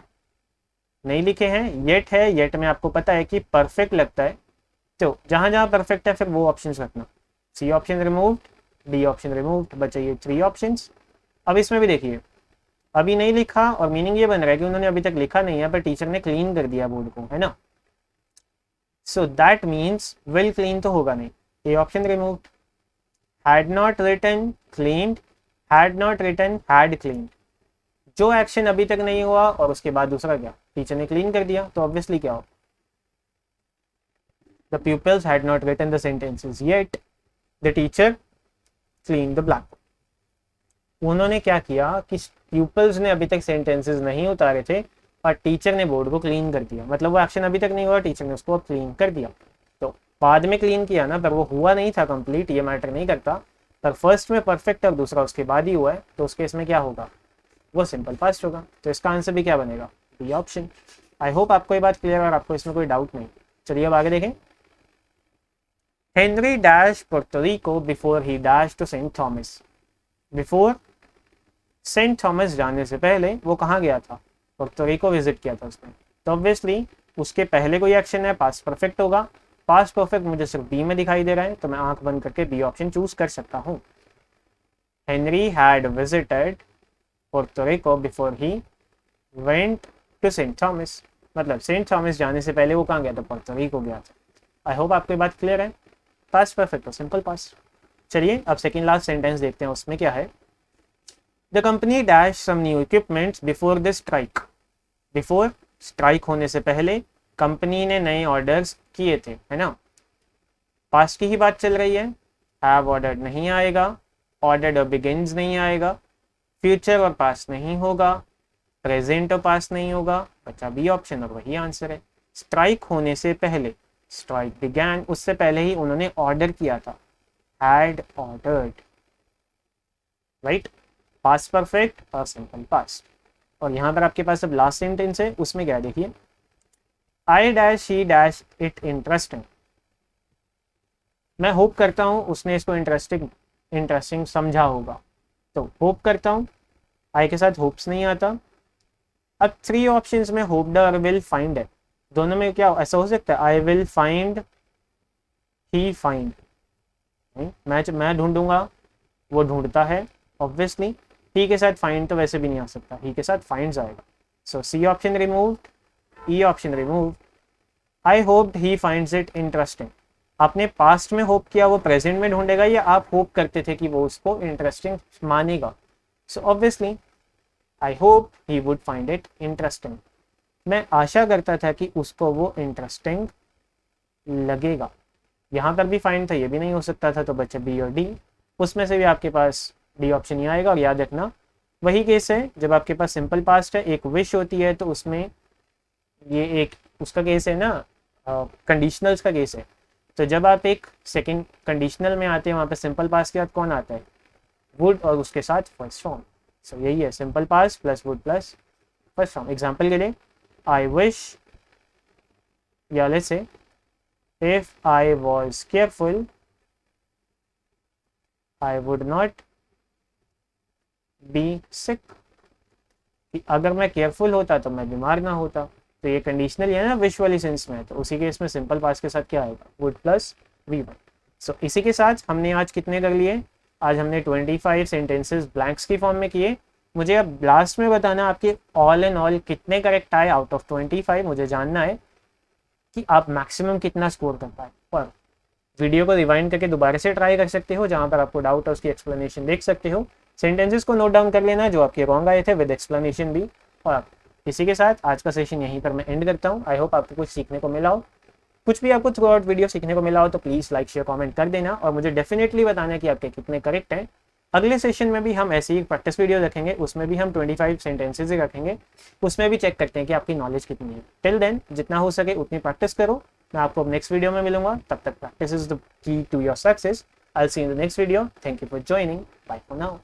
नहीं लिखे हैं, येट है, येट में आपको पता है कि परफेक्ट लगता है, तो जहां जहां परफेक्ट है फिर वो ऑप्शन रखना। C option removed, D option removed, बचे ये 3 ऑप्शंस। अब इसमें भी देखिए अभी नहीं लिखा और मीनिंग ये बन रहा है कि उन्होंने अभी तक लिखा नहीं है पर टीचर ने क्लीन कर दिया बोर्ड को, है ना। So that means will clean तो होगा नहीं, A option removed. Had not written cleaned, had not written had cleaned. जो एक्शन अभी तक नहीं हुआ और उसके बाद दूसरा क्या, टीचर ने क्लीन कर दिया, तो ऑब्वियसली क्या हो, the pupils had not written the sentences yet, the teacher cleaned the blackboard। उन्होंने क्या किया कि pupils ने अभी तक सेंटेंसेस नहीं उतारे थे और टीचर ने बोर्ड को क्लीन कर दिया, मतलब वो एक्शन अभी तक नहीं हुआ, टीचर ने उसको क्लीन कर दिया। तो बाद में क्लीन किया ना, पर वो हुआ नहीं था कंप्लीट, ये मैटर नहीं करता, पर फर्स्ट में परफेक्ट और दूसरा उसके बाद ही हुआ है, तो उस केस में क्या होगा, वो सिंपल पास्ट होगा। तो इसका आंसर भी क्या बनेगा, बी ऑप्शन। आई होप आपको ये बात क्लियर है और आपको इसमें कोई डाउट नहीं। चलिए अब आगे देखें। Henry dash Porto Rico before he dash to Saint Thomas. Before Saint Thomas जाने से पहले वो कहाँ गया था, पोर्टो रिको विजिट किया था उसने। तो ऑब्वियसली उसके पहले कोई एक्शन है, पास्ट परफेक्ट होगा। पास्ट परफेक्ट मुझे सिर्फ बी में दिखाई दे रहा है, तो मैं आंख बंद करके बी ऑप्शन चूज कर सकता हूँ। Henry had visited Porto Rico before he went to Saint Thomas, मतलब सेंट थॉमस जाने से पहले वो कहाँ गया था, पोर्टो रिको गया था। आई होप आपको ये बात क्लियर है। पास्ट परफेक्ट और सिंपल पास्ट। चलिए अब सेकंड लास्ट सेंटेंस देखते हैं, उसमें क्या है। The company dash some new equipments before the strike. Before strike होने से पहले कंपनी ने नए ऑर्डर्स किए थे, है ना। पास्ट की ही बात चल रही है, हैव ऑर्डर्ड नहीं आएगा, ऑर्डर्ड और बिगिंस नहीं आएगा, फ्यूचर और पास्ट नहीं होगा, प्रेजेंट और पास्ट नहीं होगा, बचा बी ऑप्शन और वही आंसर है। स्ट्राइक होने से पहले, स्ट्राइक बिगैन, उससे पहले ही उन्होंने ऑर्डर किया था, had ordered, right. Past perfect और सिंपल पास्ट। और यहाँ पर आपके पास अब लास्ट सेंटेंस है, उसमें क्या देखिए, I dash she dash it interesting. मैं होप करता हूँ उसने इसको इंटरेस्टिंग समझा होगा, तो होप करता हूँ, आई के साथ होप्स नहीं आता। अब 3 ऑप्शंस में होप्ड और विल फाइंड है, दोनों में क्या ऐसा हो सकता है, I will find, he find, मैं ढूंढूंगा, वो ढूंढता है, ऑब्वियसली। ही के साथ फाइंड तो वैसे भी नहीं आ सकता, ही के साथ फाइंड्स आएगा। So C option removed, E option removed. I hoped he finds it interesting. आपने पास्ट में होप किया, वो प्रेजेंट में ढूंढेगा, या आप होप करते थे कि वो उसको इंटरेस्टिंग मानेगा। So obviously I hope he would find it interesting. मैं आशा करता था कि उसको वो इंटरेस्टिंग लगेगा। यहाँ पर भी फाइंड था, ये भी नहीं हो सकता था, तो बचे बी और डी। उसमें से भी आपके पास डी ऑप्शन ही आएगा। और याद रखना वही केस है जब आपके पास सिंपल पास्ट है, एक विश होती है, तो उसमें ये एक उसका केस है ना, कंडीशनल्स का केस है। तो जब आप एक सेकंड कंडीशनल में आते हैं, वहाँ पे सिंपल पास्ट के साथ कौन आता है, वुड, और उसके साथ फर्स्ट फॉर्म। सो यही है, simple past plus would plus first form. Example के लिए, आई विश, या let's say if I was careful I would not be sick. अगर मैं केयरफुल होता तो मैं बीमार ना होता। तो ये कंडीशनल है ना, विश वाली सेंस में, तो उसी केस में सिंपल पास्ट के साथ क्या आएगा, वुड प्लस वी वन। सो इसी के साथ हमने आज कितने कर लिए, आज हमने 25 सेंटेंसेस ब्लैंक्स की फॉर्म में किए। मुझे अब लास्ट में बताना आपके ऑल एंड ऑल कितने करेक्ट आए आउट ऑफ 25। मुझे जानना है कि आप मैक्सिमम कितना स्कोर कर पाए। और वीडियो को रिवाइंड करके दोबारा से ट्राई कर सकते हो, जहाँ पर आपको डाउट है उसकी एक्सप्लेनेशन देख सकते हो। सेंटेंसेस को नोट डाउन कर लेना जो आपके रॉन्ग आए थे, विद एक्सप्लेनेशन भी। और इसी के साथ आज का सेशन यहीं पर मैं एंड करता हूँ। आई होप आपको कुछ सीखने को मिला हो। कुछ भी आपको थ्रू आउट वीडियो सीखने को मिला हो तो प्लीज़ लाइक शेयर कमेंट कर देना, और मुझे डेफिनेटली बताना कि आपके कितने करेक्ट हैं। अगले सेशन में भी हम ऐसी ही प्रैक्टिस वीडियो रखेंगे, उसमें भी हम 25 सेंटेंसेज ही रखेंगे, उसमें भी चेक करते हैं कि आपकी नॉलेज कितनी है। टिल देन जितना हो सके उतनी प्रैक्टिस करो। मैं आपको अब नेक्स्ट वीडियो में मिलूंगा, तब तक practice is the key to your success. I will see you in the next video. Thank you for joining. Bye for now.